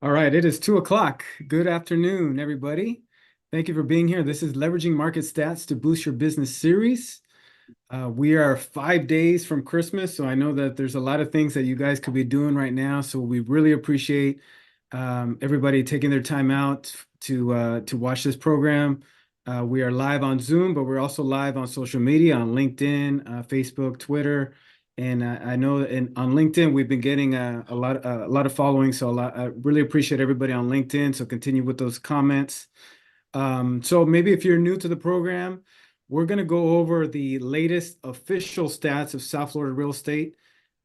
All right, it is 2 o'clock. Good afternoon, everybody. Thank you for being here. This is Leveraging Market Stats to Boost Your Business series. We are 5 days from Christmas, so I know that there's a lot of things that you guys could be doing right now. So we really appreciate everybody taking their time out to watch this program. We are live on Zoom, but we're also live on social media on LinkedIn, Facebook, Twitter. And I know on LinkedIn we've been getting a lot of following, so I really appreciate everybody on LinkedIn. So continue with those comments. So maybe if you're new to the program, we're going to go over the latest official stats of South Florida real estate.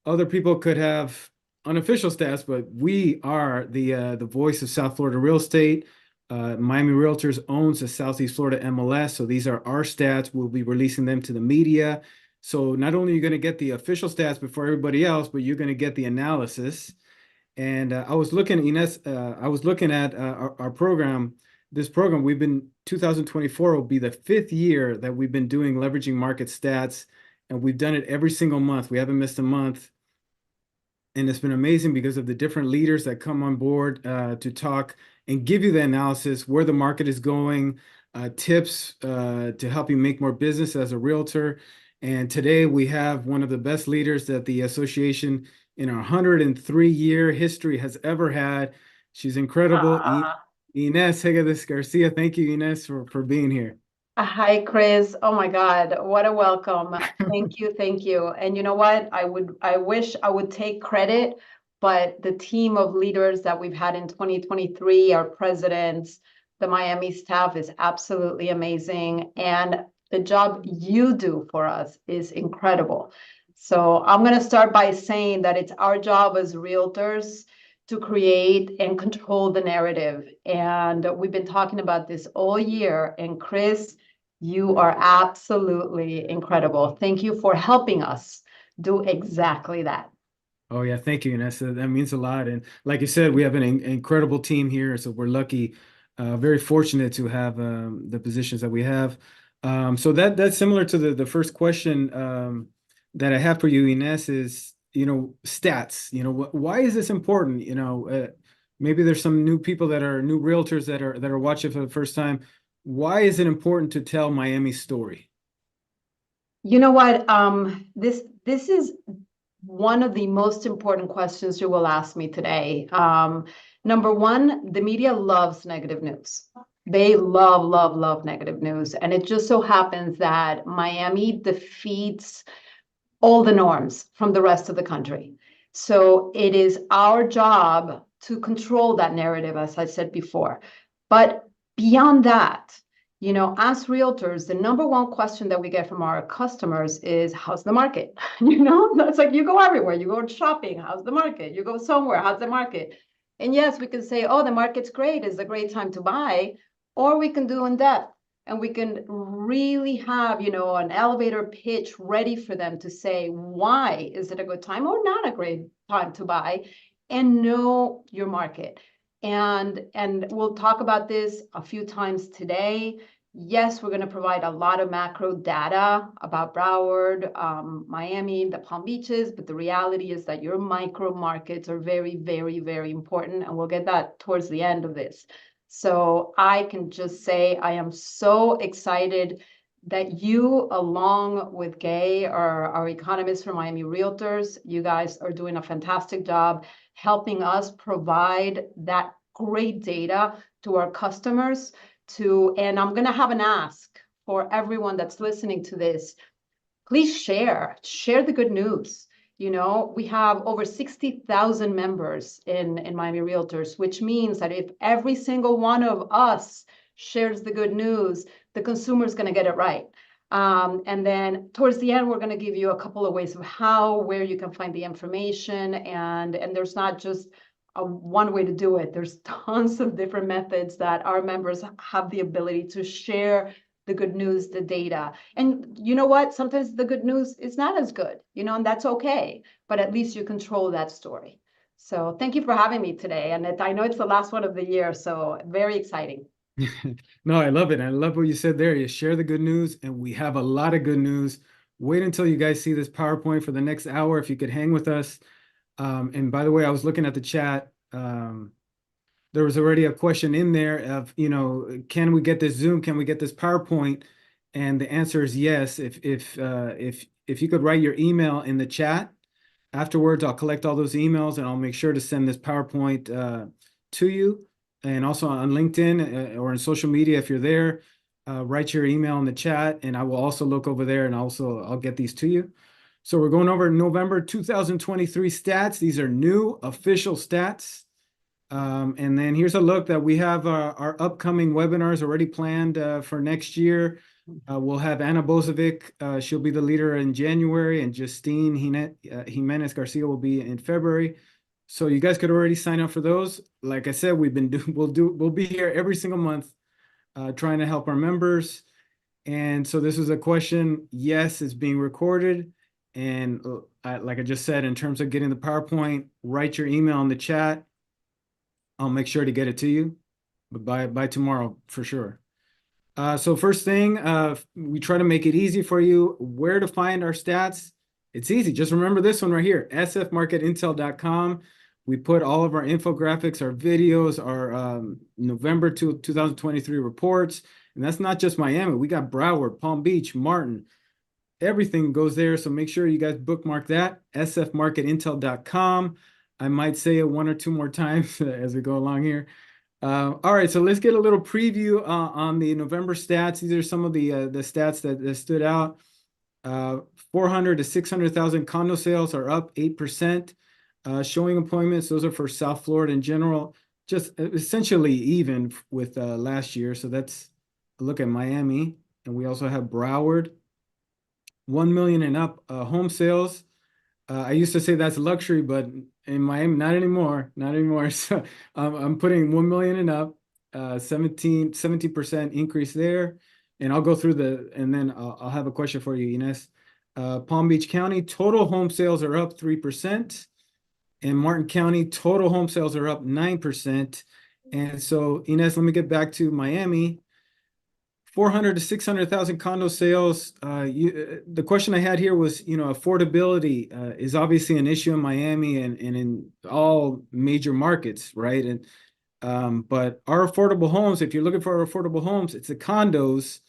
Other people could have unofficial stats, but we are the voice of South Florida real estate. Miami Realtors owns the Southeast Florida MLS, so these are our stats. We'll be releasing them to the media. So not only are you going to get the official stats before everybody else, but you're going to get the analysis. And I was looking, Ines, I was looking at our program. This program, 2024 will be the fifth year that we've been doing leveraging market stats, and we've done it every single month. We haven't missed a month. And it's been amazing because of the different leaders that come on board to talk and give you the analysis, where the market is going, tips to help you make more business as a realtor. And today we have one of the best leaders that the association in our 103-year history has ever had. She's incredible. Ines Hegedus-Garcia. Thank you, Ines, for being here. Hi, Chris. Oh my God, what a welcome. Thank you, thank you. And you know what? I wish I would take credit, but the team of leaders that we've had in 2023, our presidents, the Miami staff is absolutely amazing. And the job you do for us is incredible. So I'm going to start by saying that it's our job as realtors to create and control the narrative. And we've been talking about this all year. And Chris, you are absolutely incredible. Thank you for helping us do exactly that. Oh yeah, thank you, Ines. That means a lot. And like you said, we have an incredible team here, so we're lucky, very fortunate to have the positions that we have. So that's similar to the first question that I have for you, Ines, is stats. Why is this important? Maybe there's some new people that are new realtors that are watching for the first time. Why is it important to tell Miami's story? You know what? This is one of the most important questions you will ask me today. Number one, the media loves negative news. They love, love, love negative news. And it just so happens that Miami defeats all the norms from the rest of the country. So it is our job to control that narrative, as I said before. But beyond that, as realtors, the number one question that we get from our customers is, how's the market? That's like, you go everywhere. You go shopping, how's the market? You go somewhere, how's the market? And yes, we can say, oh, the market's great, it's a great time to buy. Or we can do in depth and we can really have, an elevator pitch ready for them to say, why is it a good time or not a great time to buy, and know your market. And we'll talk about this a few times today. Yes, we're going to provide a lot of macro data about Broward, Miami, the Palm Beaches, but the reality is that your micro markets are very, very, very important, and we'll get that towards the end of this. So I can just say I am so excited that you, along with Gay, our economist from Miami Realtors, you guys are doing a fantastic job helping us provide that great data to our customers and I'm going to have an ask for everyone that's listening to this. Please share the good news. We have over 60,000 members in Miami Realtors, which means that if every single one of us shares the good news, the consumer is going to get it right. And then towards the end, we're going to give you a couple of ways of where you can find the information. And there's not just one way to do it. There's tons of different methods that our members have the ability to share the good news, the data. And you know what? Sometimes the good news is not as good, and that's okay. But at least you control that story. So thank you for having me today. And I know it's the last one of the year, so very exciting. No, I love it. I love what you said there. You share the good news, and we have a lot of good news. Wait until you guys see this PowerPoint for the next hour if you could hang with us. And by the way, I was looking at the chat. there was already a question in there of, can we get this Zoom? Can we get this PowerPoint? And the answer is yes. If you could write your email in the chat afterwards, I'll collect all those emails and I'll make sure to send this PowerPoint to you. And also on LinkedIn or in social media, if you're there, write your email in the chat, and I will also look over there and I'll get these to you. So we're going over November 2023 stats. These are new official stats. And then here's a look that we have our upcoming webinars already planned for next year. We'll have Anna Bozovic. She'll be the leader in January, and Justine Jimenez-Garcia will be in February. So you guys could already sign up for those. Like I said, we'll be here every single month trying to help our members. And so this is a question. Yes, it's being recorded. And like I just said, in terms of getting the PowerPoint, write your email in the chat. I'll make sure to get it to you, but by tomorrow for sure. So first thing, we try to make it easy for you. Where to find our stats? It's easy. Just remember this one right here, sfmarketintel.com. We put all of our infographics, our videos, our November 2023 reports. And that's not just Miami. We got Broward, Palm Beach, Martin. Everything goes there. So make sure you guys bookmark that, sfmarketintel.com. I might say it one or two more times as we go along here. All right, so let's get a little preview on the November stats. These are some of the stats that stood out. 400 to 600,000 condo sales are up 8%. Showing appointments, those are for South Florida in general, just essentially even with last year. So that's a look at Miami. And we also have Broward. 1 million and up home sales. I used to say that's luxury, but in Miami, not anymore. Not anymore. So I'm putting 1 million and up, 17% increase there. And I'll go through and then I'll have a question for you, Ines. Palm Beach County, total home sales are up 3%. In Martin County, total home sales are up 9%. And so, Ines, let me get back to Miami. 400 to 600,000 condo sales. The question I had here was, affordability is obviously an issue in Miami and in all major markets, right? And but our affordable homes, if you're looking for affordable homes, it's the condos.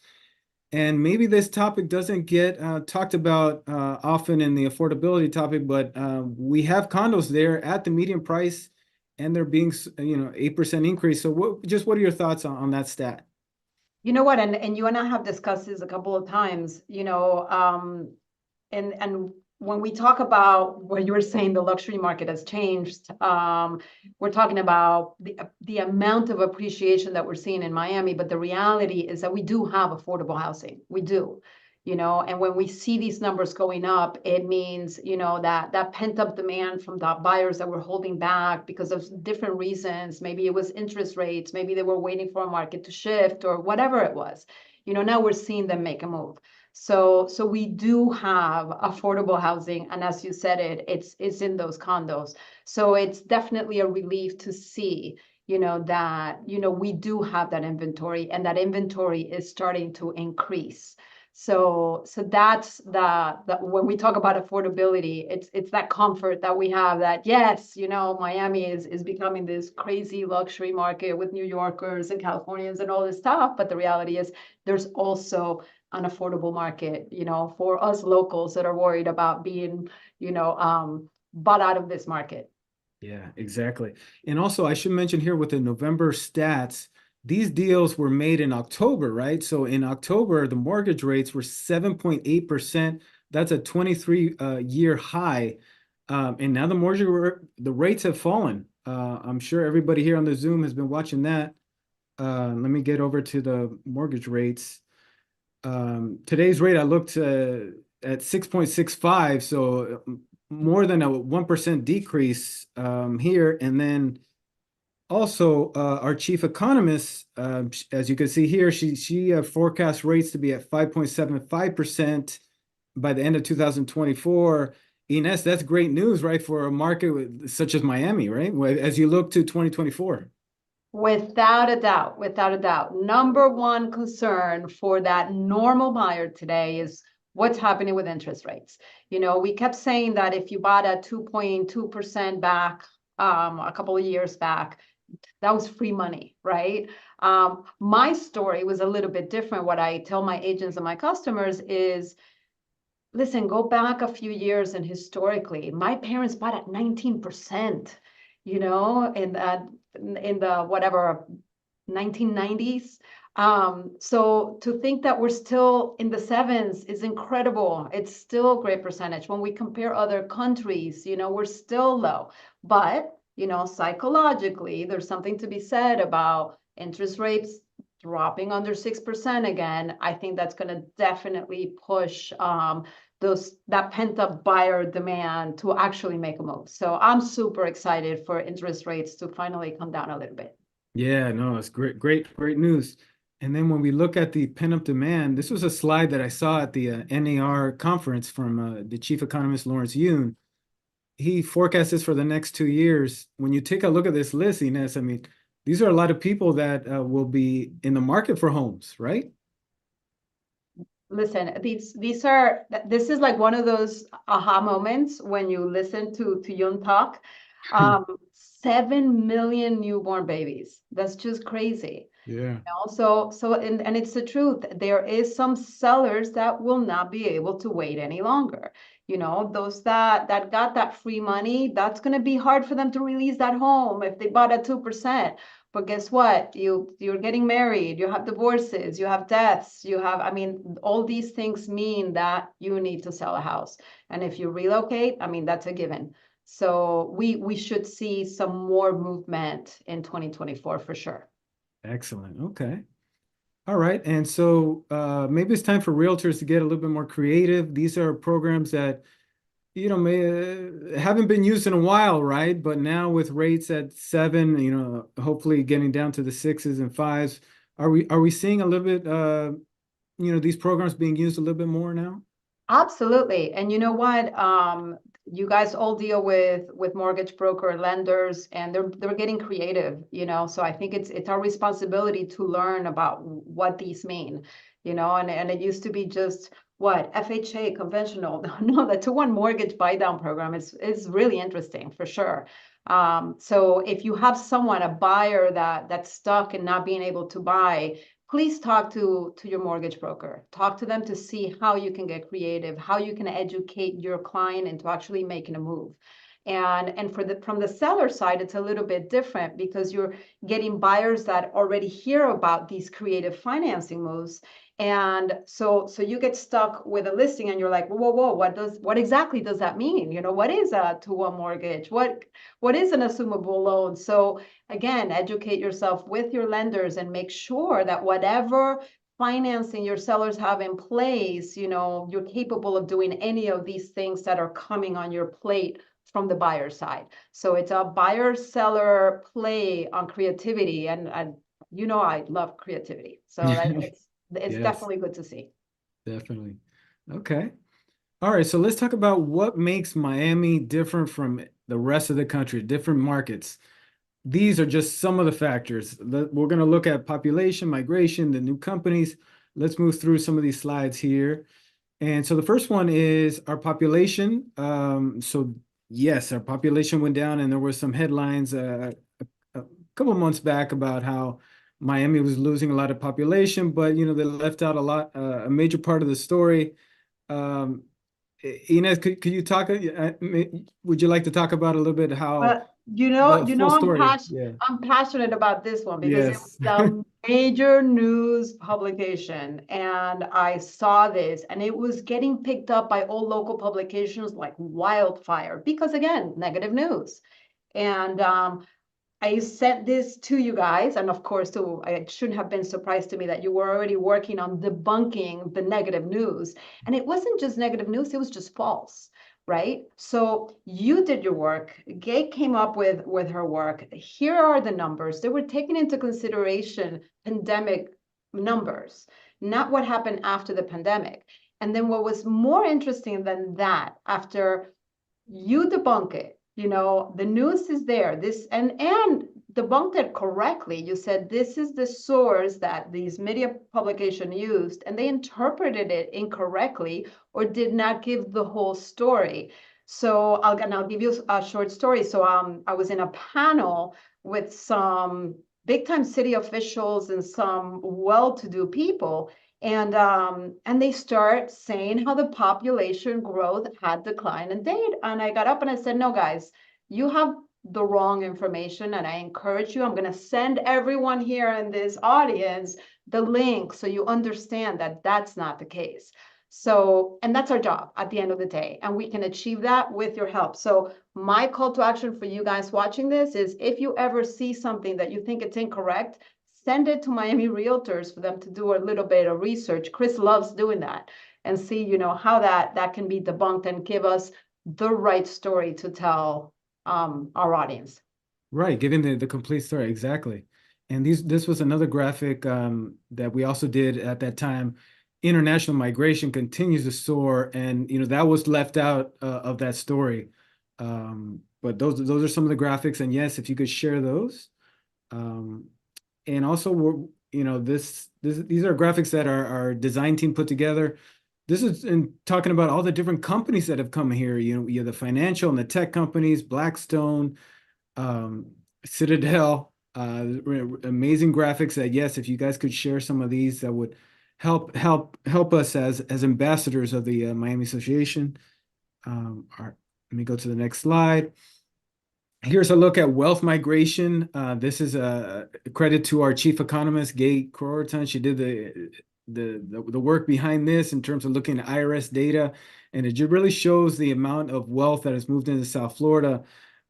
And maybe this topic doesn't get talked about often in the affordability topic, but we have condos there at the median price, and they're being, 8% increase. So what are your thoughts on that stat? You know what, and you and I have discussed this a couple of times, and when we talk about what you were saying, the luxury market has changed. We're talking about the amount of appreciation that we're seeing in Miami, but the reality is that we do have affordable housing. We do. And when we see these numbers going up, it means, that pent-up demand from the buyers that were holding back because of different reasons. Maybe it was interest rates, maybe they were waiting for a market to shift or whatever it was. Now we're seeing them make a move. So we do have affordable housing, and as you said, it's in those condos. So it's definitely a relief to see that we do have that inventory, and that inventory is starting to increase. So that's the when we talk about affordability, it's that comfort that we have that, yes, Miami is becoming this crazy luxury market with New Yorkers and Californians and all this stuff. But the reality is there's also an affordable market, for us locals that are worried about being, bought out of this market. Yeah, exactly. And also I should mention here with the November stats, these deals were made in October, right? So in October, the mortgage rates were 7.8%. That's a 23-year high. And now the rates have fallen. I'm sure everybody here on the Zoom has been watching that. Let me get over to the mortgage rates. Today's rate, I looked at 6.65, so more than a 1% decrease here. And then also, our chief economist, as you can see here, she forecasts rates to be at 5.75% by the end of 2024. Ines, that's great news, right, for a market such as Miami, right? As you look to 2024. Without a doubt, without a doubt. Number one concern for that normal buyer today is what's happening with interest rates. We kept saying that if you bought at 2.2% back a couple of years back, that was free money, right? My story was a little bit different. What I tell my agents and my customers is, listen, go back a few years and historically, my parents bought at 19%, in the whatever 1990s. So to think that we're still in the sevens is incredible. It's still a great percentage. When we compare other countries, we're still low. But, psychologically, there's something to be said about interest rates dropping under 6% again. I think that's going to definitely push that pent-up buyer demand to actually make a move. So I'm super excited for interest rates to finally come down a little bit. Yeah, no, it's great news. And then when we look at the pent-up demand, this was a slide that I saw at the NAR conference from the chief economist Lawrence Yun. He forecasts this for the next 2 years. When you take a look at this list, Ines, I mean, these are a lot of people that will be in the market for homes, right? Listen, this is like one of those aha moments when you listen to Yun talk. 7 million newborn babies. That's just crazy. Yeah. And it's the truth. There is some sellers that will not be able to wait any longer. Those that got that free money, that's going to be hard for them to release that home if they bought at 2%. But guess what? You're getting married, you have divorces, you have deaths, I mean, all these things mean that you need to sell a house. And if you relocate, I mean, that's a given. So we should see some more movement in 2024 for sure. Excellent. Okay. All right. And so maybe it's time for realtors to get a little bit more creative. These are programs that, may haven't been used in a while, right? But now with rates at 7, hopefully getting down to the 6s and 5s, are we seeing a little bit, these programs being used a little bit more now? Absolutely. And you know what? You guys all deal with mortgage broker lenders, and they're getting creative, So I think it's our responsibility to learn about what these mean, and it used to be just what FHA conventional. No, the 2-1 mortgage buy down program is really interesting for sure. So if you have a buyer that's stuck and not being able to buy, please talk to your mortgage broker. Talk to them to see how you can get creative, how you can educate your client into actually making a move. And from the seller side, it's a little bit different because you're getting buyers that already hear about these creative financing moves. And so you get stuck with a listing and you're like, whoa, what exactly does that mean? What is a 2-1 mortgage? What is an assumable loan? So again, educate yourself with your lenders and make sure that whatever financing your sellers have in place, you're capable of doing any of these things that are coming on your plate from the buyer side. So it's a buyer-seller play on creativity, and I love creativity. So it's Yes, definitely good to see. definitely. Okay. All right. So let's talk about what makes Miami different from the rest of the country, different markets. These are just some of the factors. We're going to look at population, migration, the new companies. Let's move through some of these slides here. And so the first one is our population. So yes, our population went down, and there were some headlines a couple of months back about how Miami was losing a lot of population, but they left out a major part of the story. Um, Ines, could you talk? Would you like to talk about a little bit how But the full story? Yeah. I'm passionate about this one because it Yes. was a major news publication, and I saw this, and it was getting picked up by all local publications like wildfire because again, negative news. And I sent this to you guys, and of course, it shouldn't have been surprised to me that you were already working on debunking the negative news. And it wasn't just negative news, it was just false, right? So you did your work. Gay came up with her work. Here are the numbers. They were taking into consideration pandemic numbers, not what happened after the pandemic. And then what was more interesting than that, after you debunk it, the news is there, this and debunked it correctly. You said this is the source that these media publication used, and they interpreted it incorrectly or did not give the whole story. So I'll give you a short story. So I was in a panel with some big time city officials and some well-to-do people, and they start saying how the population growth had declined and date. And I got up and I said, no, guys, you have the wrong information, and I encourage you. I'm going to send everyone here in this audience the link so you understand that that's not the case. So, and that's our job at the end of the day, and we can achieve that with your help. So my call to action for you guys watching this is, if you ever see something that you think it's incorrect, send it to Miami Realtors for them to do a little bit of research. Chris loves doing that, and see, how that can be debunked and give us the right story to tell our audience. Right, giving the complete story, exactly. And this was another graphic that we also did at that time. International migration continues to soar, and that was left out of that story. But those are some of the graphics, and yes, if you could share those. And also, these are graphics that our design team put together. This is in talking about all the different companies that have come here. You have the financial and the tech companies, Blackstone, Citadel, amazing graphics that, yes, if you guys could share some of these, that would help us as ambassadors of the Miami Association. Let me go to the next slide. Here's a look at wealth migration. This is a credit to our chief economist, Gay Croriton. She did the work behind this in terms of looking at IRS data, and it really shows the amount of wealth that has moved into South Florida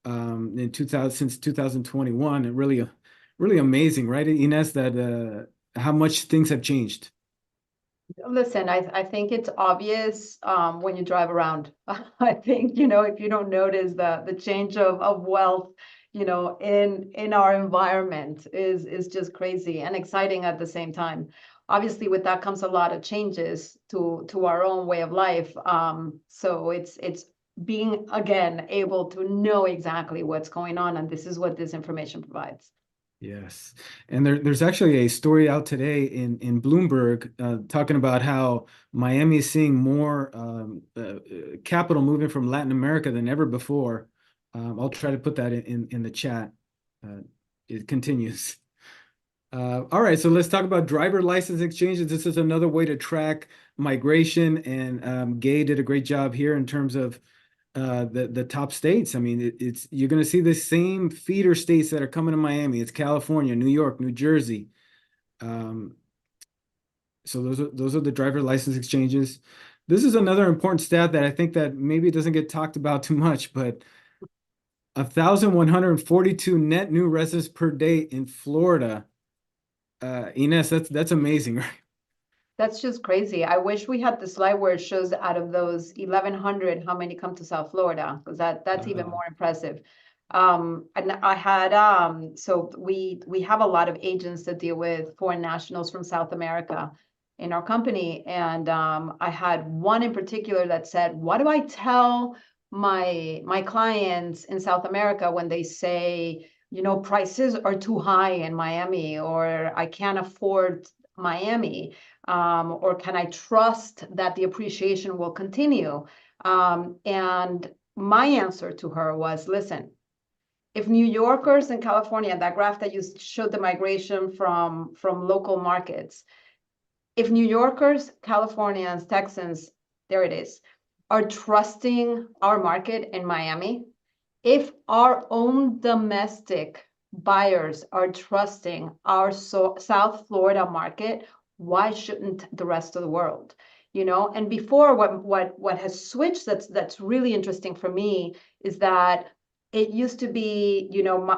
since 2021. And really amazing, right, Ines, that how much things have changed. Listen, I think it's obvious when you drive around. I think, if you don't notice the change of wealth, in our environment is just crazy and exciting at the same time. Obviously, with that comes a lot of changes to our own way of life. So it's being, again, able to know exactly what's going on, and this is what this information provides. Yes. And there's actually a story out today in Bloomberg talking about how Miami is seeing more capital moving from Latin America than ever before. I'll try to put that in the chat. It continues. All right, so let's talk about driver license exchanges. This is another way to track migration, and Gay did a great job here in terms of the top states. I mean, you're going to see the same feeder states that are coming to Miami. It's California, New York, New Jersey. So those are the driver license exchanges. This is another important stat that I think that maybe doesn't get talked about too much, but 1,142 net new residents per day in Florida. Ines, that's amazing, right? That's just crazy. I wish we had the slide where it shows out of those 1,100, how many come to South Florida, because that's even more impressive. And I had so we have a lot of agents that deal with foreign nationals from South America in our company, and I had one in particular that said, "What do I tell my clients in South America when they say, prices are too high in Miami, or I can't afford Miami?" Or can I trust that the appreciation will continue? And my answer to her was, listen, if New Yorkers in California, that graph that you showed the migration from local markets, if New Yorkers, Californians, Texans, there it is, are trusting our market in Miami, if our own domestic buyers are trusting our South Florida market, why shouldn't the rest of the world? And before, what has switched that's really interesting for me is that it used to be,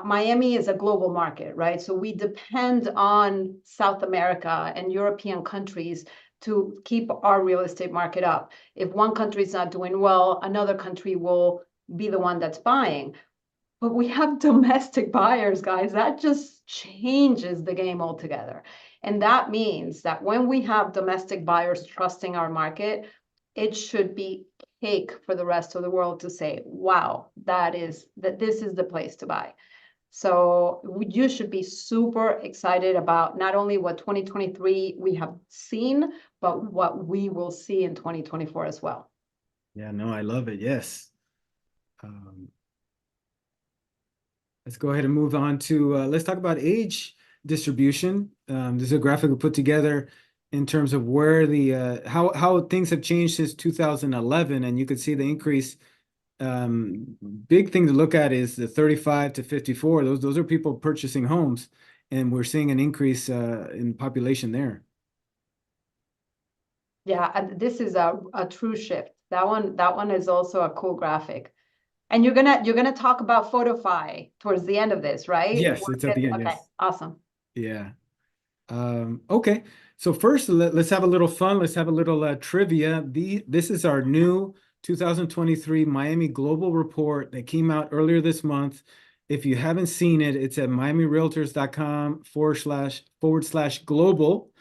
Miami is a global market, right? So we depend on South America and European countries to keep our real estate market up. If one country is not doing well, another country will be the one that's buying. But we have domestic buyers, guys. That just changes the game altogether. And that means that when we have domestic buyers trusting our market, it should be cake for the rest of the world to say, wow, this is the place to buy. So you should be super excited about not only what 2023 we have seen, but what we will see in 2024 as well. Yeah, no, I love it. Yes. Um, let's go ahead and move on to, let's talk about age distribution. There's a graphic we put together in terms of where how things have changed since 2011, and you could see the increase. Big thing to look at is the 35 to 54. Those are people purchasing homes, and we're seeing an increase in population there. Yeah, and this is a true shift. That one is also a cool graphic. And you're gonna talk about PhotoFi towards the end of this, right? Yes, it's at the end. Okay, Yes. awesome. Yeah. Okay. So first, let's have a little fun. Let's have a little trivia. This is our new 2023 Miami Global Report that came out earlier this month. If you haven't seen it, it's at miamirealtors.com// global.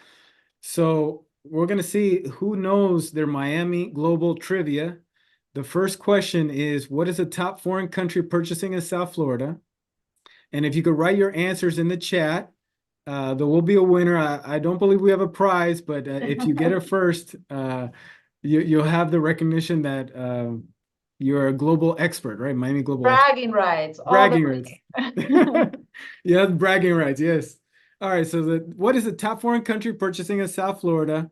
So we're going to see who knows their Miami Global trivia. The first question is, what is the top foreign country purchasing in South Florida? And if you could write your answers in the chat, there will be a winner. I don't believe we have a prize, but if you get it first, you'll have the recognition that you're a global expert, right? Miami global expert. Bragging rights, all the Bragging rights. way. You have bragging rights, yes. All right, so what is the top foreign country purchasing in South Florida?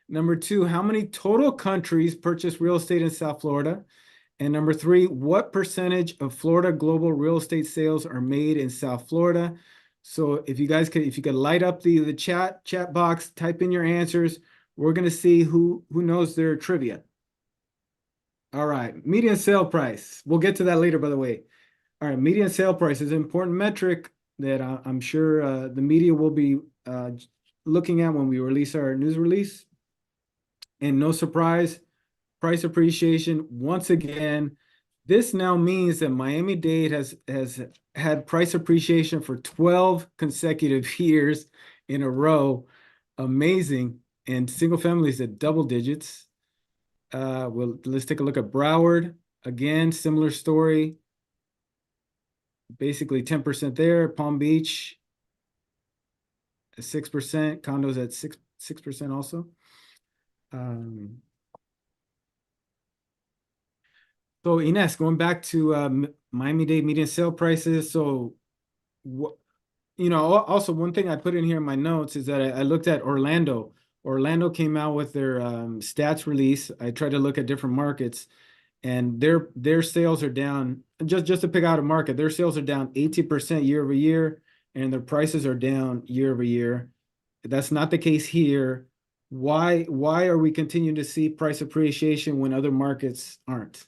Number two, how many total countries purchase real estate in South Florida? And number three, what percentage of Florida global real estate sales are made in South Florida? So if you could light up the chat box, type in your answers. We're gonna see who knows their trivia. All right, median sale price. We'll get to that later, by the way. All right, median sale price is an important metric that I'm sure the media will be looking at when we release our news release. And no surprise, price appreciation. Once again, this now means that Miami-Dade has had price appreciation for 12 consecutive years in a row. Amazing. And single families at double digits. Well, let's take a look at Broward. Again, similar story. Basically 10% there. Palm Beach, 6%. Condos at 6% also. So Ines, going back to Miami-Dade median sale prices. So, also one thing I put in here in my notes is that I looked at Orlando. Orlando came out with their stats release. I tried to look at different markets, and their sales are down. Just to pick out a market, their sales are down 18% year over year, and their prices are down year over year. That's not the case here. Why are we continuing to see price appreciation when other markets aren't?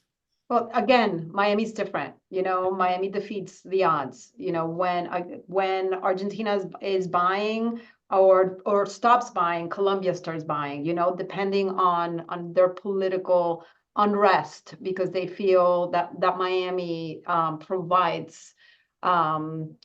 Well, again, Miami's different. Miami defeats the odds. When Argentina is buying or stops buying, Colombia starts buying. Depending on their political unrest, because they feel that Miami provides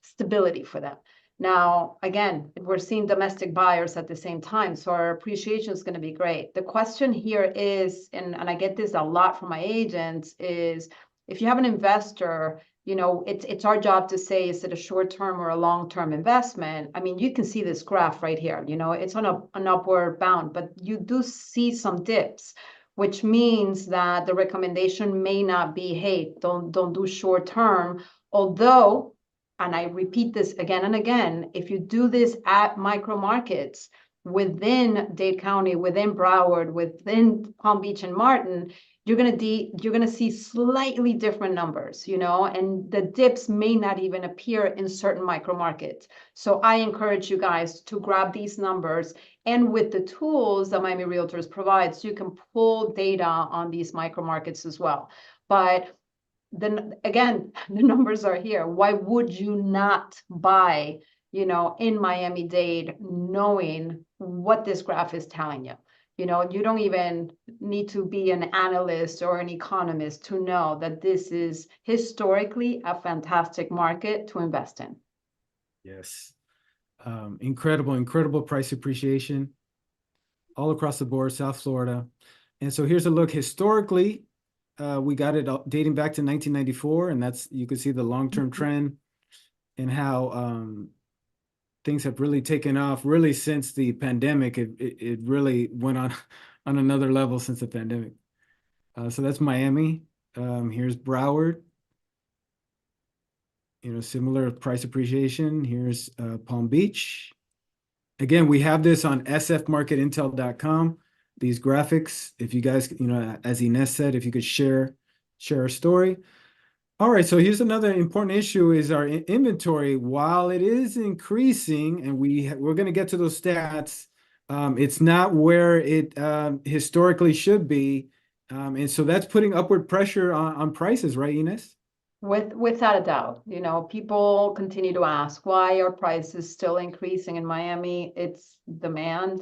stability for them. Now, again, we're seeing domestic buyers at the same time, so our appreciation is going to be great. The question here is, and I get this a lot from my agents, is if you have an investor, it's our job to say, is it a short-term or a long-term investment? I mean, you can see this graph right here. It's on an upward bound, but you do see some dips, which means that the recommendation may not be, hey, don't do short-term, although, and I repeat this again and again, if you do this at micro markets within Dade County, within Broward, within Palm Beach and Martin, you're gonna see slightly different numbers, and the dips may not even appear in certain micro markets. So I encourage you guys to grab these numbers, and with the tools that Miami Realtors provides, you can pull data on these micro markets as well. But then again, the numbers are here. Why would you not buy, in Miami-Dade, knowing what this graph is telling you? You don't even need to be an analyst or an economist to know that this is historically a fantastic market to invest in. Yes. Incredible price appreciation all across the board, South Florida. And so here's a look historically. We got it dating back to 1994, and you can see the long-term trend and how things have really taken off really since the pandemic. It really went on another level since the pandemic. So that's Miami. Here's Broward. similar price appreciation. Here's Palm Beach. Again, we have this on sfmarketintel.com. These graphics, if you guys, as Ines said, if you could share a story. All right, so here's another important issue is our inventory. While it is increasing, and we're going to get to those stats, it's not where it historically should be. And so that's putting upward pressure on prices, right, Ines? Without a doubt, people continue to ask why are prices still increasing in Miami? It's demand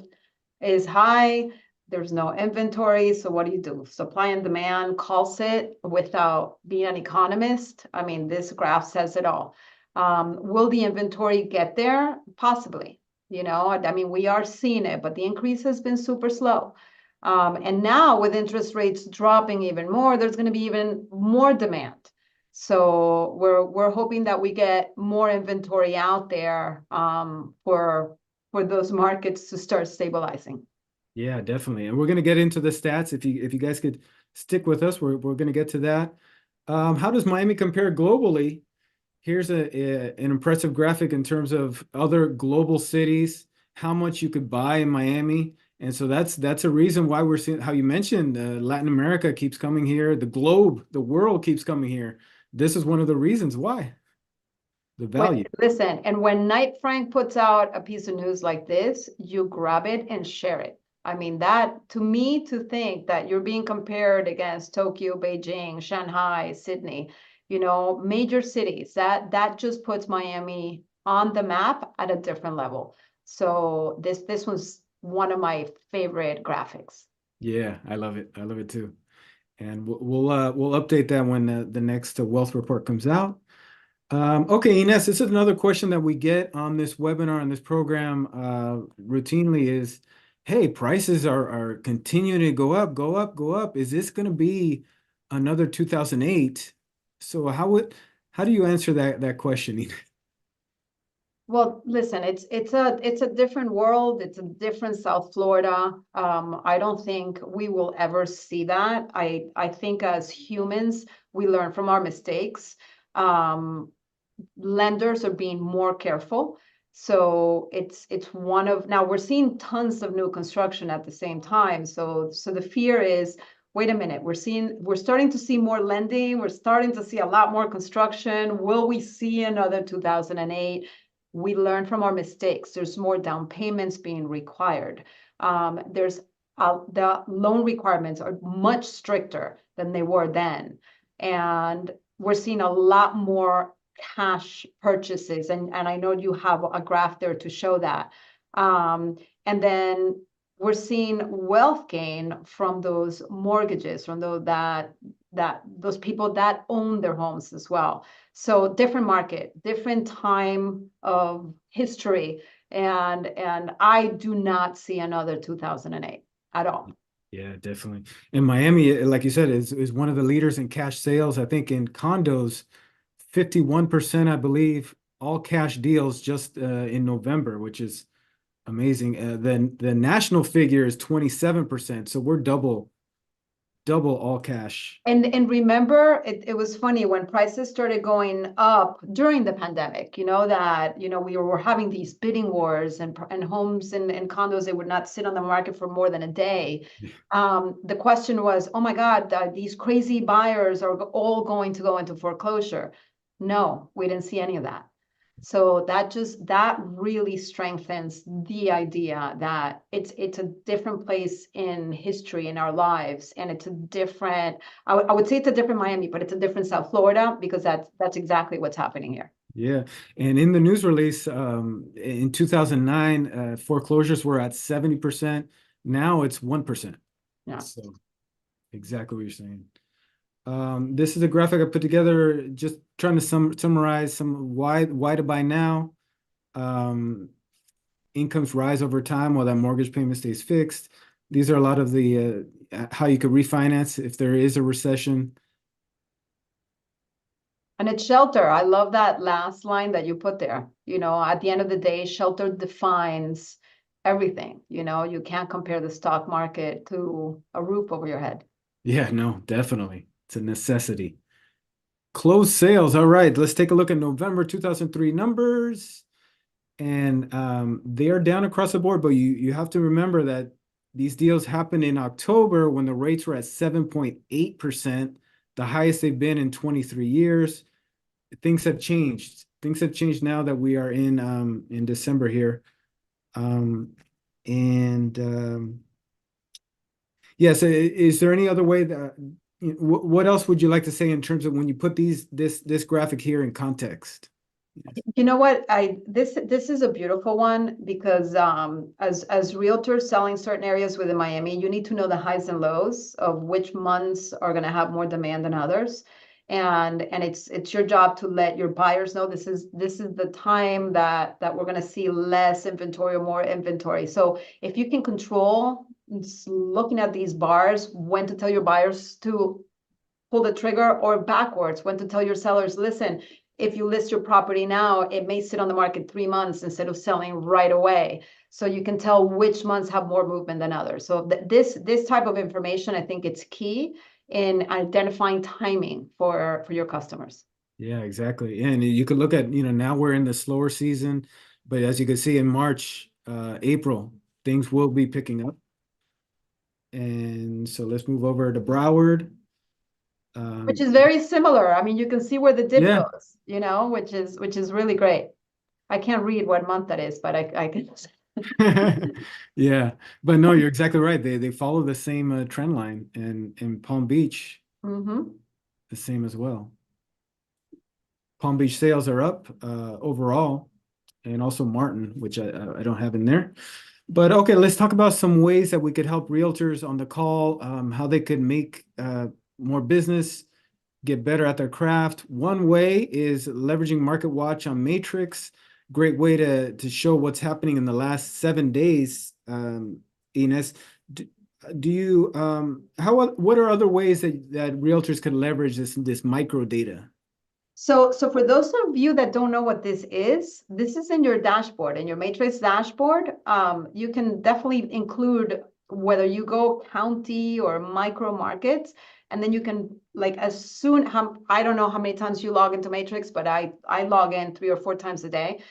is high. There's no inventory. So what do? Supply and demand calls it without being an economist. I mean, this graph says it all. Will the inventory get there? Possibly. I mean, we are seeing it, but the increase has been super slow. And now with interest rates dropping even more, there's going to be even more demand. So we're hoping that we get more inventory out there for those markets to start stabilizing. Yeah, definitely. And we're going to get into the stats. If you guys could stick with us, we're going to get to that. How does Miami compare globally? Here's an impressive graphic in terms of other global cities, how much you could buy in Miami. And so that's a reason why we're seeing how you mentioned Latin America keeps coming here, the globe, the world keeps coming here. This is one of the reasons why, the value. Listen, and when Knight Frank puts out a piece of news like this, you grab it and share it. I mean, that to me, to think that you're being compared against Tokyo, Beijing, Shanghai, Sydney, major cities, that just puts Miami on the map at a different level. So this was one of my favorite graphics. Yeah, I love it. I love it too. And we'll update that when the next wealth report comes out. Okay, Ines, this is another question that we get on this webinar and this program routinely is, hey, prices are continuing to go up, go up, go up. Is this going to be another 2008? So how do you answer that question, Ines? Well, listen, it's a different world. It's a different South Florida. I don't think we will ever see that. I think as humans, we learn from our mistakes. Lenders are being more careful. So it's one of now we're seeing tons of new construction at the same time. So the fear is, wait a minute, we're starting to see more lending, we're starting to see a lot more construction. Will we see another 2008? We learn from our mistakes. There's more down payments being required. There's the loan requirements are much stricter than they were then. And we're seeing a lot more cash purchases. And I know you have a graph there to show that. And then we're seeing wealth gain from those mortgages, from those people that own their homes as well. So different market, different time of history. And I do not see another 2008 at all. Yeah, definitely. And Miami, like you said, is one of the leaders in cash sales. I think in condos, 51%, I believe, all cash deals just in November, which is amazing. Then the national figure is 27%. So we're double all cash. And remember, it was funny when prices started going up during the pandemic, that, we were having these bidding wars and homes and condos, they would not sit on the market for more than a day. The question was, oh my God, these crazy buyers are all going to go into foreclosure. No, we didn't see any of that. So that really strengthens the idea that it's a different place in history in our lives, and it's a different. I would say it's a different Miami, but it's a different South Florida because that's exactly what's happening here. Yeah. And in the news release, in 2009, foreclosures were at 70%. Now it's 1%. Yeah. So exactly what you're saying. This is a graphic I put together just trying to summarize some why to buy now. Incomes rise over time while that mortgage payment stays fixed. These are a lot of the how you could refinance if there is a recession. And it's shelter. I love that last line that you put there. At the end of the day, shelter defines everything. You can't compare the stock market to a roof over your head. Yeah, no, definitely. It's a necessity. Closed sales. All right, let's take a look at November 2003 numbers. And they are down across the board, but you have to remember that these deals happened in October when the rates were at 7.8%, the highest they've been in 23 years. Things have changed. Things have changed now that we are in December here. Um, and Yes, is there any other way that what else would you like to say in terms of when you put this graphic here in context? You know what? This is a beautiful one because as realtors selling certain areas within Miami, you need to know the highs and lows of which months are going to have more demand than others. And it's your job to let your buyers know this is the time that we're going to see less inventory or more inventory. So if you can control looking at these bars, when to tell your buyers to pull the trigger, or backwards, when to tell your sellers, listen, if you list your property now, it may sit on the market 3 months instead of selling right away. So you can tell which months have more movement than others. So this type of information, I think it's key in identifying timing for your customers. Yeah, exactly. And you could look at, now we're in the slower season, but as you can see in March, April, things will be picking up. And so let's move over to Broward. Which Um, is very similar. I mean, you can see where the dip yeah. goes, which is really great. I can't read what month that is, but I can. Yeah, but no, you're exactly right. They follow the same trend line, and in Palm Beach, Mhm. the same as well. Palm Beach sales are up overall, and also Martin, which I don't have in there. But okay, let's talk about some ways that we could help realtors on the call, how they could make more business, get better at their craft. One way is leveraging Market Watch on Matrix. Great way to show what's happening in the last 7 days. Ines, do, do you what are other ways that realtors could leverage this micro data? So for those of you that don't know what this is in your dashboard, in your Matrix dashboard. You can definitely include whether you go county or micro markets, and then you can, like, as soon, I don't know how many times you log into Matrix, but I log in 3 or 4 times a day.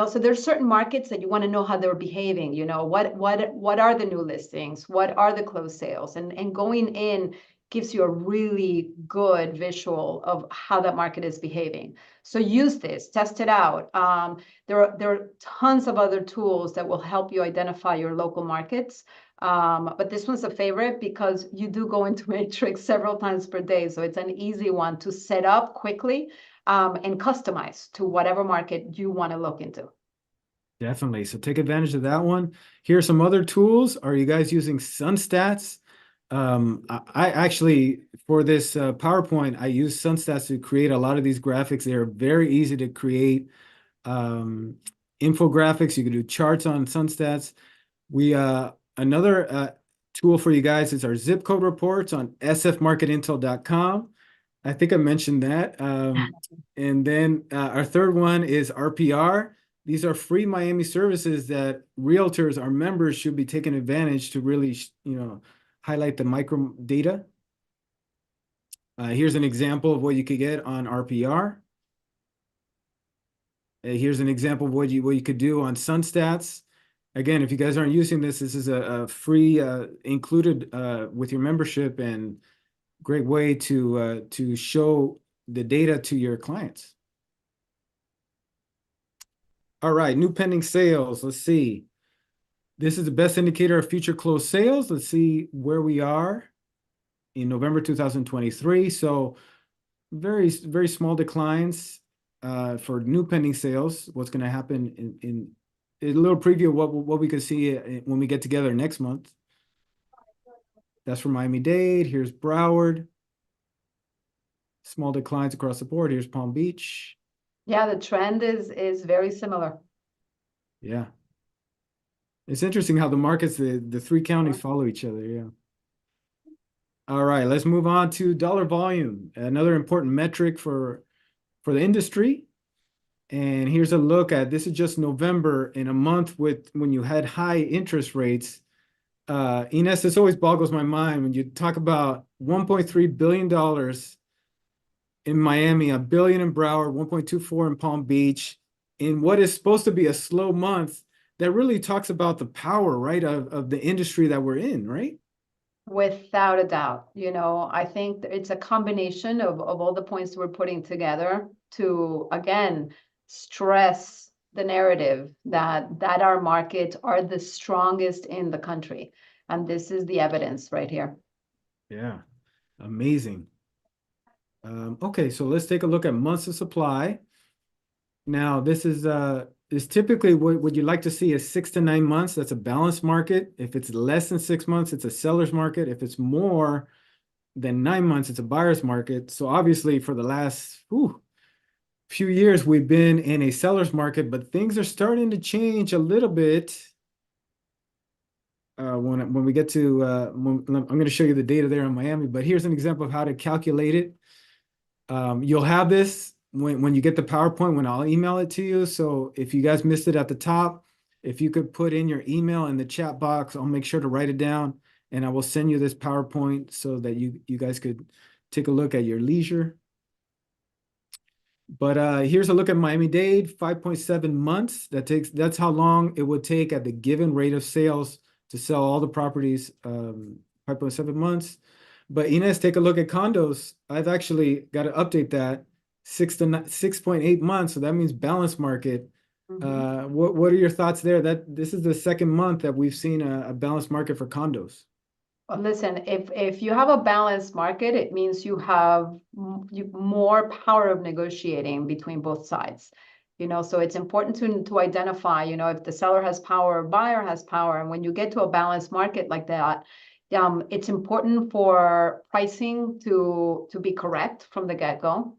So there's certain markets that you want to know how they're behaving. What are the new listings? What are the closed sales? And going in gives you a really good visual of how that market is behaving. So use this, test it out. There are tons of other tools that will help you identify your local markets. But this one's a favorite because you do go into Matrix several times per day. So it's an easy one to set up quickly, and customize to whatever market you want to look into. Definitely. So take advantage of that one. Here are some other tools. Are you guys using SunStats? I actually, for this PowerPoint, I use SunStats to create a lot of these graphics. They are very easy to create. Um, Infographics, you can do charts on SunStats. Another tool for you guys is our zip code reports on sfmarketintel.com. I think I mentioned that. And then our third one is RPR. These are free Miami services that realtors, our members, should be taking advantage to really, highlight the micro data. Here's an example of what you could get on RPR. Here's an example of what you could do on SunStats. Again, if you guys aren't using this, this is a free included with your membership, and great way to show the data to your clients. All right, new pending sales. Let's see. This is the best indicator of future closed sales. Let's see where we are in November 2023. So very, very small declines for new pending sales. What's going to happen in a little preview of what we could see when we get together next month. That's for Miami-Dade. Here's Broward. Small declines across the board. Here's Palm Beach. Yeah, the trend is very similar. Yeah. It's interesting how the markets, the three counties follow each other. Yeah. All right, let's move on to dollar volume, another important metric for the industry. And here's a look at this is just November in a month when you had high interest rates. Ines, this always boggles my mind when you talk about $1.3 billion in Miami, 1 billion in Broward, 1.24 in Palm Beach, in what is supposed to be a slow month that really talks about the power, right, of the industry that we're in, right? Without a doubt, I think it's a combination of all the points we're putting together to, again, stress the narrative that our markets are the strongest in the country. And this is the evidence right here. Yeah, amazing. Okay, so let's take a look at months of supply. Now, this is typically what you like to see is 6 to 9 months. That's a balanced market. If it's less than 6 months, it's a seller's market. If it's more than 9 months, it's a buyer's market. So obviously, for the last few years, we've been in a seller's market, but things are starting to change a little bit. When we get to, I'm going to show you the data there in Miami, but here's an example of how to calculate it. You'll have this when you get the PowerPoint, when I'll email it to you. So if you guys missed it at the top, if you could put in your email in the chat box, I'll make sure to write it down, and I will send you this PowerPoint so that you guys could take a look at your leisure. But here's a look at Miami-Dade, 5.7 months. That's how long it would take at the given rate of sales to sell all the properties, 5.7 months. But Ines, take a look at condos. I've actually got to update that 6.8 months. So that means balanced market. What are your thoughts there? This is the second month that we've seen a balanced market for condos. Well, listen, if you have a balanced market, it means you have more power of negotiating between both sides. So it's important to identify, if the seller has power, buyer has power. And when you get to a balanced market like that, it's important for pricing to be correct from the get-go.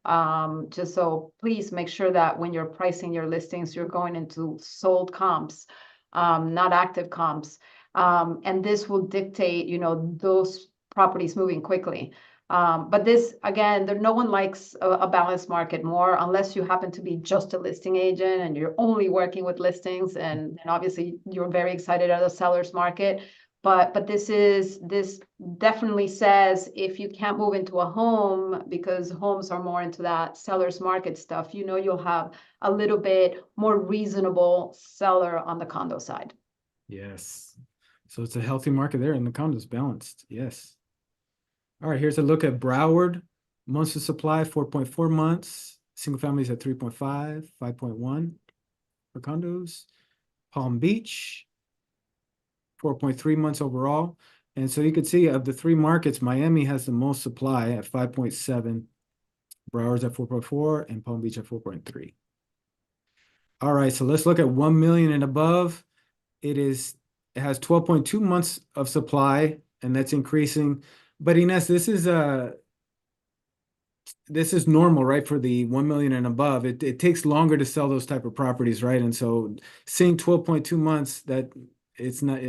Just so please make sure that when you're pricing your listings, you're going into sold comps, not active comps. And this will dictate, those properties moving quickly. But this, again, no one likes a balanced market more unless you happen to be just a listing agent and you're only working with listings. And obviously you're very excited at a seller's market. But this definitely says if you can't move into a home because homes are more into that seller's market stuff, you'll have a little bit more reasonable seller on the condo side. Yes. So it's a healthy market there and the condos balanced. Yes. All right, here's a look at Broward. Months of supply, 4.4 months. Single families at 3.5, 5.1 for condos. Palm Beach, 4.3 months overall. And so you can see of the three markets, Miami has the most supply at 5.7, Broward's at 4.4, and Palm Beach at 4.3. All right, so let's look at 1 million and above. It has 12.2 months of supply, and that's increasing. But Ines, this is normal, right? For the 1 million and above, it takes longer to sell those type of properties, right? And so seeing 12.2 months, that it's not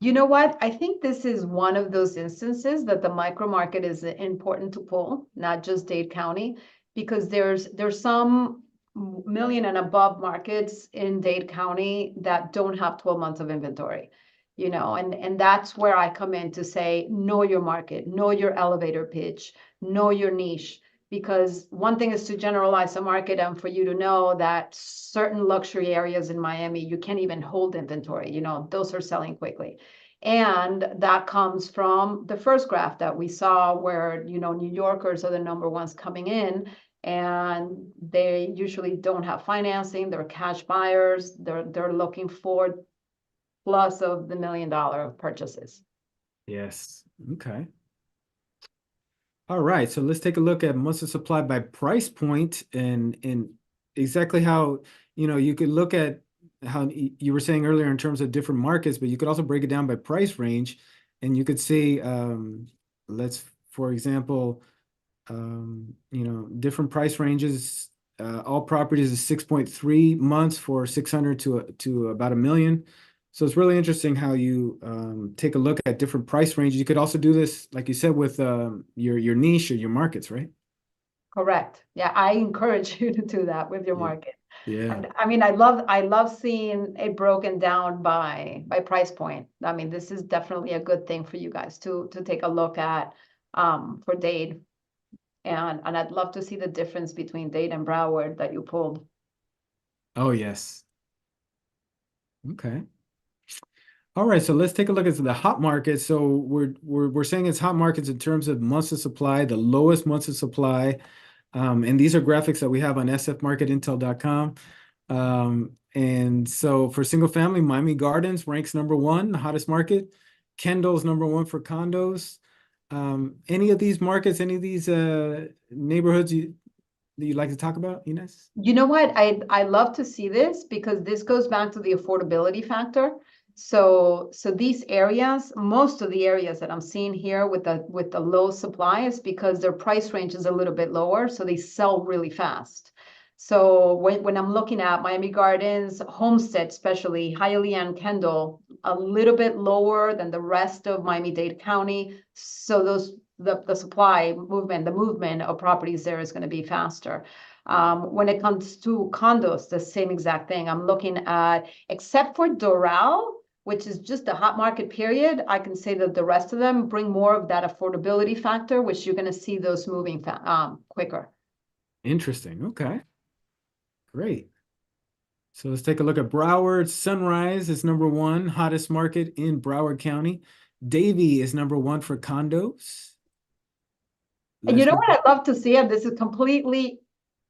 You know what? I think this is one of those instances that the micro market is important to pull, not just Dade County, because there's some million and above markets in Dade County that don't have 12 months of inventory, and that's where I come in to say, know your market, know your elevator pitch, know your niche. Because one thing is to generalize the market and for you to know that certain luxury areas in Miami, you can't even hold inventory, those are selling quickly. And that comes from the first graph that we saw where, New Yorkers are the number ones coming in and they usually don't have financing, they're cash buyers, they're looking for plus of the $1 million purchases. yes. Okay. All right, so let's take a look at months of supply by price point and exactly how, you could look at how you were saying earlier in terms of different markets, but you could also break it down by price range. And you could see, for example, different price ranges. All properties is 6.3 months for 600 to about 1 million. So it's really interesting how you take a look at different price ranges. You could also do this, like you said, with your niche or your markets, right? Correct. Yeah, I encourage you to do that with your Yeah. market. Yeah. And I mean, I love seeing it broken down by price point. I mean, this is definitely a good thing for you guys to take a look at for Dade. And I'd love to see the difference between Dade and Broward that you pulled. Oh, yes. Okay. All right, so let's take a look at the hot market. So we're saying it's hot markets in terms of months of supply, the lowest months of supply. And these are graphics that we have on sfmarketintel.com. And so for single family, Miami Gardens ranks number one, the hottest market. Kendall's number one for condos. Any of these markets, any of these neighborhoods that you'd like to talk about, Ines? You know what? I love to see this because this goes back to the affordability factor. So these areas, most of the areas that I'm seeing here with the low supply is because their price range is a little bit lower, so they sell really fast. So when I'm looking at Miami Gardens, Homestead, especially Hialeah and Kendall, a little bit lower than the rest of Miami-Dade County. So the supply movement, the movement of properties there is going to be faster. When it comes to condos, the same exact thing. I'm looking at, except for Doral, which is just a hot market period, I can say that the rest of them bring more of that affordability factor, which you're going to see those moving quicker. Interesting. Okay. Great. So let's take a look at Broward. Sunrise is number one, hottest market in Broward County. Davie is number one for condos. And you Let's know move. what I'd love to see, and this is completely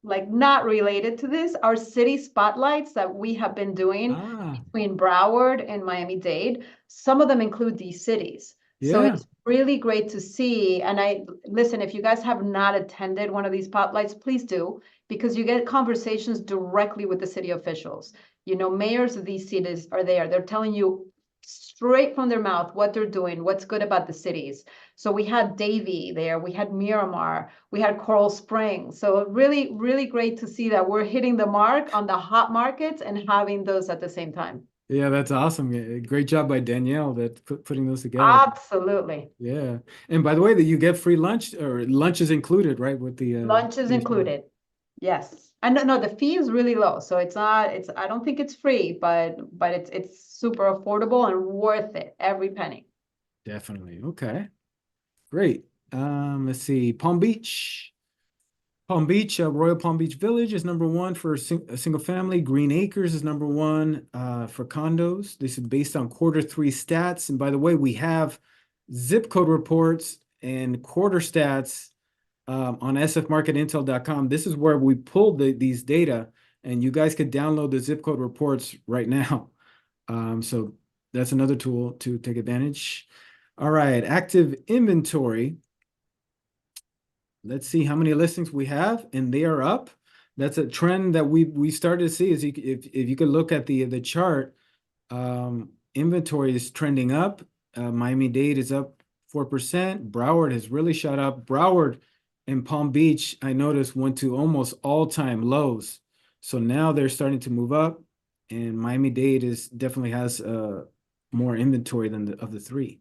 like not related to this, our city spotlights that we have been doing Ah, between Broward and Miami-Dade. Some of them include these cities. So yeah. it's really great to see. And listen, if you guys have not attended one of these spotlights, please do, because you get conversations directly with the city officials. You know, mayors of these cities are there. They're telling you straight from their mouth what they're doing, what's good about the cities. So we had Davie there, we had Miramar, we had Coral Springs. So really, really great to see that we're hitting the mark on the hot markets and having those at the same time. Yeah, that's awesome. Great job by Danielle that putting those together. Absolutely. Yeah. And by the way, that you get free lunch or lunch is included, right? With the Lunch is included. Yes. And no, the fee is really low. So I don't think it's free, but it's super affordable and worth it, every penny. Definitely. Okay. Great. Let's see. Palm Beach. Palm Beach, Royal Palm Beach Village is number one for a single family. Green Acres is number one for condos. This is based on quarter 3 stats. And by the way, we have zip code reports and quarter stats on sfmarketintel.com. This is where we pulled these data, and you guys could download the zip code reports right now. So that's another tool to take advantage. All right, active inventory. Let's see how many listings we have, and they are up. That's a trend that we started to see. If you could look at the chart, inventory is trending up. Miami-Dade is up 4%. Broward has really shot up. Broward and Palm Beach, I noticed, went to almost all-time lows. So now they're starting to move up, and Miami-Dade definitely has more inventory than of the three.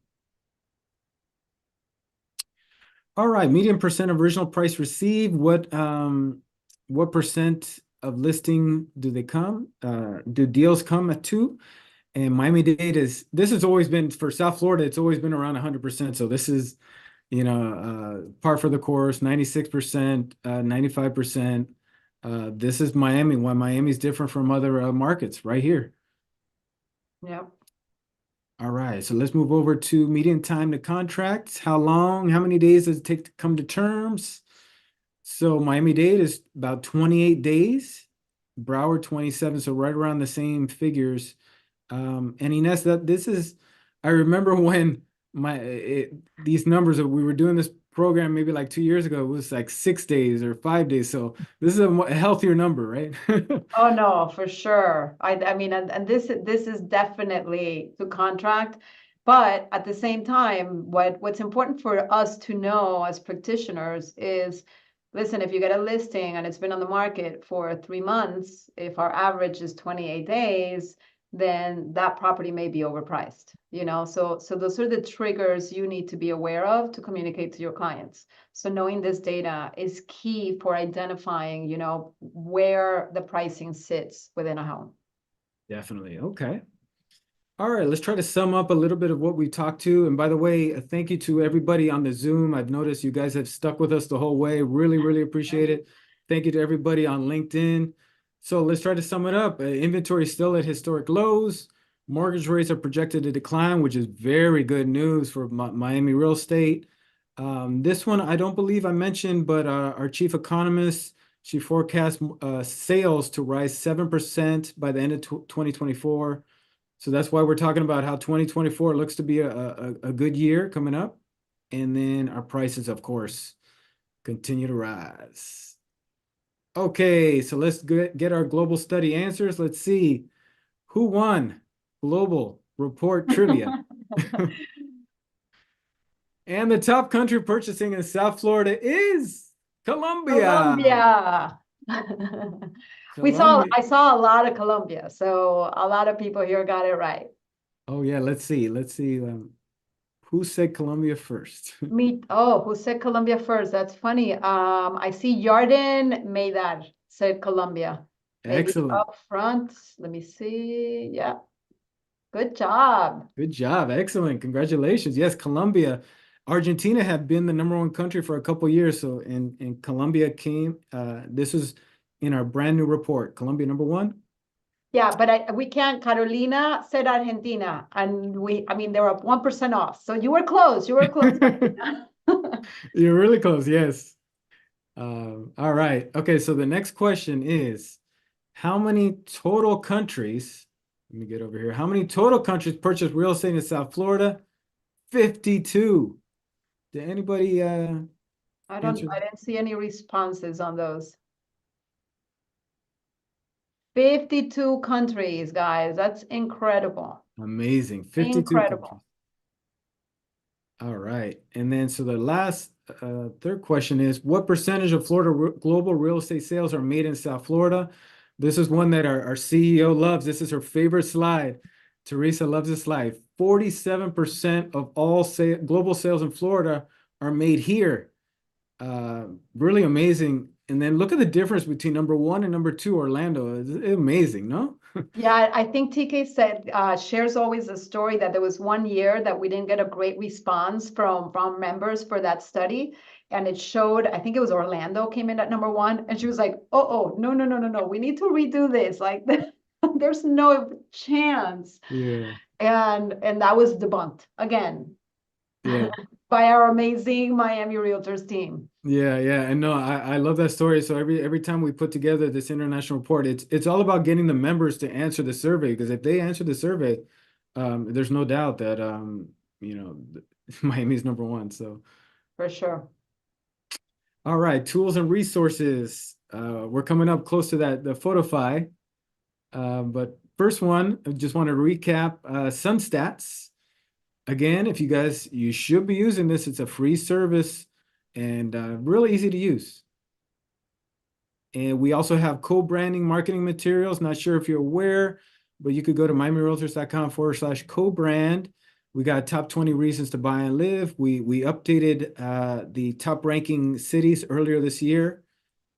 All right, median percent of original price received. What percent of listing do they come? Do deals come at 2? And Miami-Dade this has always been for South Florida, it's always been around 100%. So this is, par for the course, 96%, 95%. This is Miami. Why Miami's different from other markets right here. Yep. All right, so let's move over to median time to contract. How many days does it take to come to terms? So Miami-Dade is about 28 days, Broward 27, so right around the same figures. And Ines, I remember when these numbers that we were doing this program maybe like 2 years ago, it was like 6 days or 5 days. So this is a healthier number, right? Oh, no, for sure. I mean, and this is definitely to contract, but at the same time, what's important for us to know as practitioners is, listen, if you get a listing and it's been on the market for 3 months, if our average is 28 days, then that property may be overpriced, So those are the triggers you need to be aware of to communicate to your clients. So knowing this data is key for identifying, where the pricing sits within a home. Definitely. Okay. All right, let's try to sum up a little bit of what we talked to. And by the way, a thank you to everybody on the Zoom. I've noticed you guys have stuck with us the whole way. Really, really appreciate it. Thank you to everybody on LinkedIn. So let's try to sum it up. Inventory is still at historic lows. Mortgage rates are projected to decline, which is very good news for Miami real estate. This one I don't believe I mentioned, but our chief economist, she forecasts sales to rise 7% by the end of 2024. So that's why we're talking about how 2024 looks to be a good year coming up. And then our prices, of course, continue to rise. Okay, so let's get our global study answers. Let's see who won global report trivia. And the top country purchasing in South Florida is Colombia. Colombia. Colombia. I saw a lot of Colombia, so a lot of people here got it right. Oh yeah, let's see. Let's see. Who said Colombia first? Who said Colombia first? That's funny. I see Yarden Maydar said Colombia. Maybe Excellent. up front. Let me see. Yeah, good job. Good job. Excellent. Congratulations. Yes, Colombia. Argentina had been the number one country for a couple years. So and Colombia came. This was in our brand new report. Colombia number one. Yeah, but we can't. Carolina said Argentina, and I mean, they were up 1% off. So you were close. You were close, Carolina. You're really close. Yes. All right. Okay. So the next question is, how many total countries? Let me get over here. How many total countries purchased real estate in South Florida? 52. Did anybody answer? I didn't see any responses on those. 52 countries, guys. That's incredible. Amazing. 52 countries. Incredible. All right. And then so the last third question is, what percentage of Florida global real estate sales are made in South Florida? This is one that our CEO loves. This is her favorite slide. Teresa loves this slide. 47% of all global sales in Florida are made here. Really amazing. And then look at the difference between number one and number two, Orlando. It's amazing, no? Yeah, I think TK said shares always a story that there was one year that we didn't get a great response from members for that study. And it showed, I think it was Orlando came in at number one. And she was like, no. We need to redo this. Like there's no chance. Yeah. And that was debunked again. Yeah. By our amazing Miami Realtors team. Yeah, yeah, and no, I love that story. So every time we put together this international report, it's all about getting the members to answer the survey, because if they answer the survey, there's no doubt that you know, Miami's number one. So For sure. all right, tools and resources. We're coming up close to that, the Photofy. But first one, I just want to recap SunStats. Again, if you should be using this. It's a free service and really easy to use. And we also have co-branding marketing materials. Not sure if you're aware, but you could go to miamirealtors.com/co-brand. We got top 20 reasons to buy and live. We updated the top ranking cities earlier this year.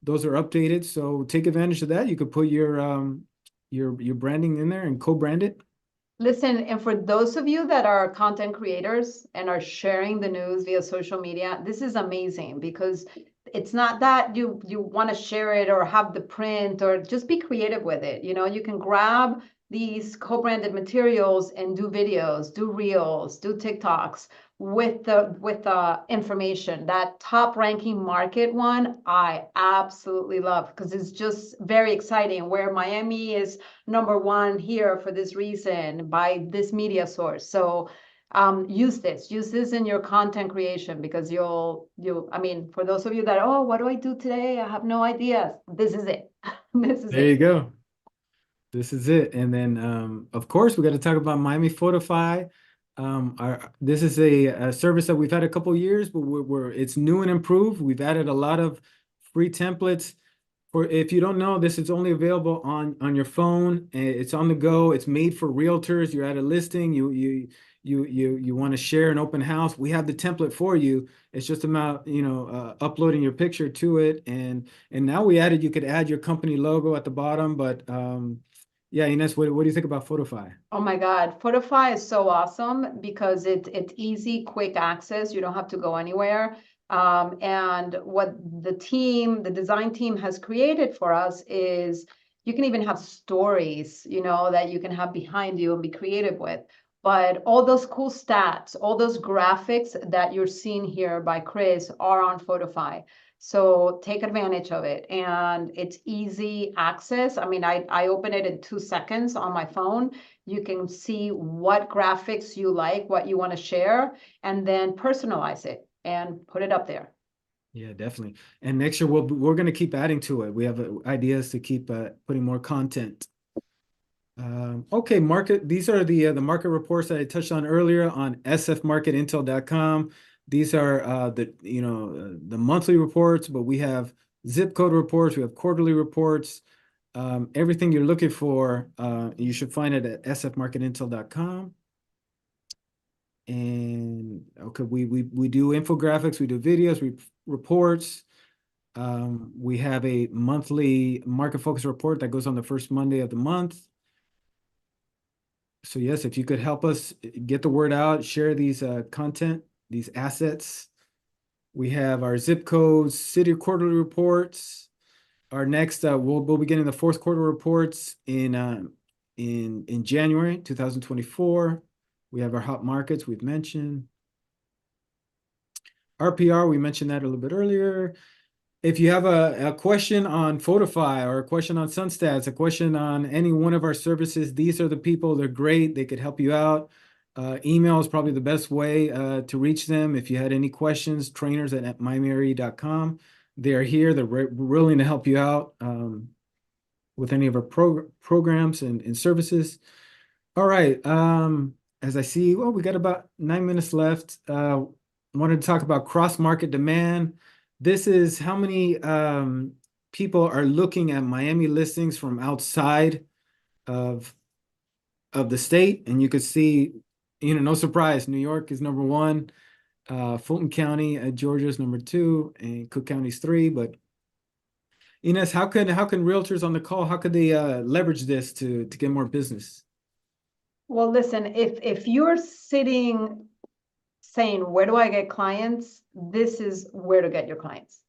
Those are updated, so take advantage of that. You could put your branding in there and co-brand it. Listen, and for those of you that are content creators and are sharing the news via social media, this is amazing because it's not that you want to share it or have the print, or just be creative with it. You know, you can grab these co-branded materials and do videos, do reels, do TikToks with the information. That top ranking market one, I absolutely love, because it's just very exciting, where Miami is number one here for this reason by this media source. So use this in your content creation, because I mean, for those of you that, oh, what do I do today? I have no idea. This is it. This is There it. you go. This is it. And then, of course, we got to talk about Miami Photofy. This is a service that we've had a couple years, but it's new and improved. We've added a lot of free templates. If you don't know, this is only available on your phone. It's on the go. It's made for realtors. You're at a listing. You want to share an open house. We have the template for you. It's just about uploading your picture to it, and now we added, you could add your company logo at the bottom, but Yeah, Ines, what do you think about Photify? Oh my God, Fortify is so awesome because it's easy, quick access. You don't have to go anywhere. And what the design team has created for us is you can even have stories, that you can have behind you and be creative with. But all those cool stats, all those graphics that you're seeing here by Chris are on Fortify. So take advantage of it. And it's easy access. I mean, I open it in 2 seconds on my phone. You can see what graphics you like, what you want to share, and then personalize it and put it up there. Yeah, definitely. And next year we're going to keep adding to it. We have ideas to keep putting more content. Okay, market. These are the market reports that I touched on earlier on sfmarketintel.com. These are the monthly reports, but we have zip code reports, we have quarterly reports. Everything you're looking for, you should find it at sfmarketintel.com. And okay, we do infographics, we do videos, reports. We have a monthly market focus report that goes on the first Monday of the month. So yes, if you could help us get the word out, share these content, these assets. We have our zip codes, city quarterly reports. Our next, we'll be getting the fourth quarter reports in January 2024. We have our hot markets we've mentioned. RPR, we mentioned that a little bit earlier. If you have a question on Photify or a question on Sunstats, a question on any one of our services, these are the people. They're great. They could help you out. Email is probably the best way to reach them. If you had any questions, trainers at mymary.com. They are here. They're willing to help you out with any of our programs and services. All right. As I see, well, we got about 9 minutes left. Wanted to talk about cross-market demand. This is how many people are looking at Miami listings from outside of the state, and you could see, no surprise, New York is number one, Fulton County, Georgia is number two, and Cook County is three. But Ines, how can realtors on the call, how could they leverage this to get more business? Well, listen, if you're sitting saying, where do I get clients? This is where to get your clients.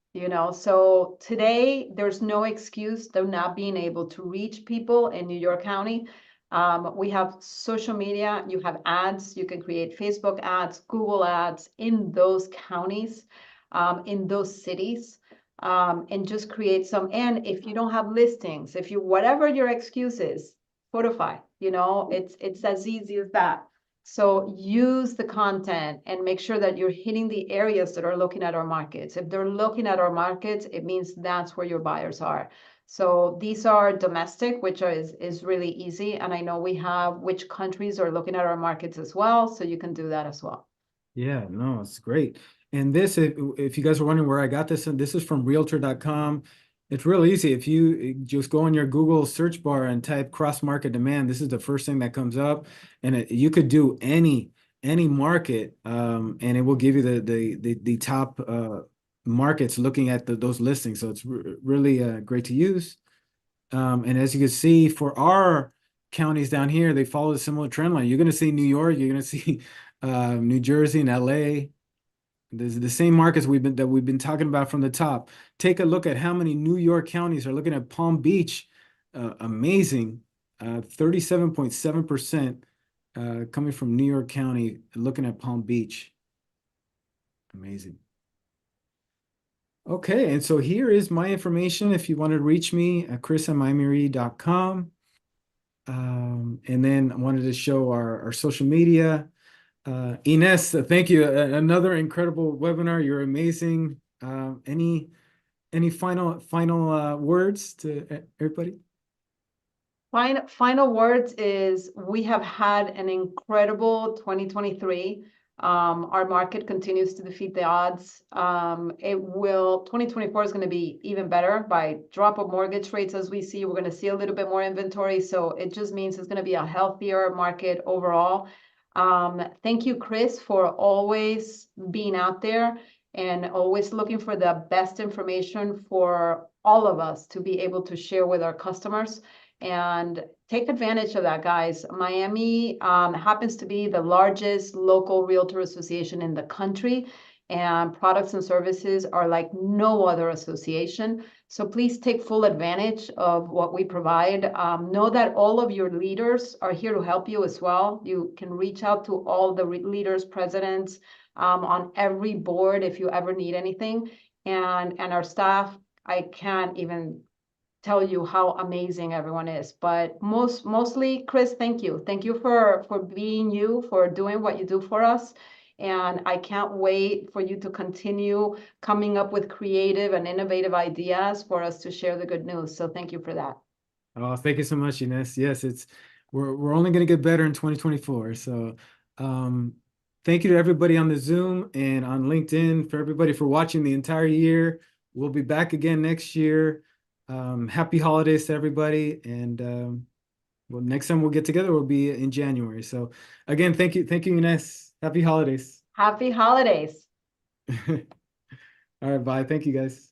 So today there's no excuse to not being able to reach people in New York County. We have social media, you have ads, you can create Facebook ads, Google ads in those counties, in those cities, and just create some. And if you don't have listings, whatever your excuse is, Fortify, it's as easy as that. So use the content and make sure that you're hitting the areas that are looking at our markets. If they're looking at our markets, it means that's where your buyers are. So these are domestic, which is really easy. And I know we have which countries are looking at our markets as well. So you can do that as well. Yeah, no, it's great. And this, if you guys are wondering where I got this, and this is from realtor.com. It's real easy. If you just go in your Google search bar and type cross market demand, this is the first thing that comes up. And you could do any market, and it will give you the top markets looking at those listings. So it's really great to use. And as you can see, for our counties down here, they follow a similar trend line. You're going to see New York, you're going to see New Jersey and LA. There's the same markets we've been talking about from the top. Take a look at how many New York counties are looking at Palm Beach. Amazing, 37.7% coming from New York County looking at Palm Beach. Amazing. Okay, and so here is my information if you want to reach me at chris@mymary.com. And then I wanted to show our social media. Ines, thank you. Another incredible webinar. You're amazing. Any final words to everybody? Final words is we have had an incredible 2023. Our market continues to defeat the odds. 2024 is going to be even better by drop of mortgage rates as we see. We're going to see a little bit more inventory. So it just means it's going to be a healthier market overall. Thank you, Chris, for always being out there and always looking for the best information for all of us to be able to share with our customers. And take advantage of that, guys. Miami happens to be the largest local realtor association in the country, and products and services are like no other association. So please take full advantage of what we provide. Know that all of your leaders are here to help you as well. You can reach out to all the leaders, presidents, on every board if you ever need anything. And our staff, I can't even tell you how amazing everyone is. But mostly, Chris, thank you. Thank you for being you, for doing what you do for us. And I can't wait for you to continue coming up with creative and innovative ideas for us to share the good news. So thank you for that. Oh, thank you so much, Ines. Yes, we're only going to get better in 2024. So, thank you to everybody on the Zoom and on LinkedIn, for everybody for watching the entire year. We'll be back again next year. Happy holidays to everybody, and well, next time we'll get together will be in January. So, again, thank you, Ines. Happy holidays. Happy holidays. All right, bye. Thank you, guys.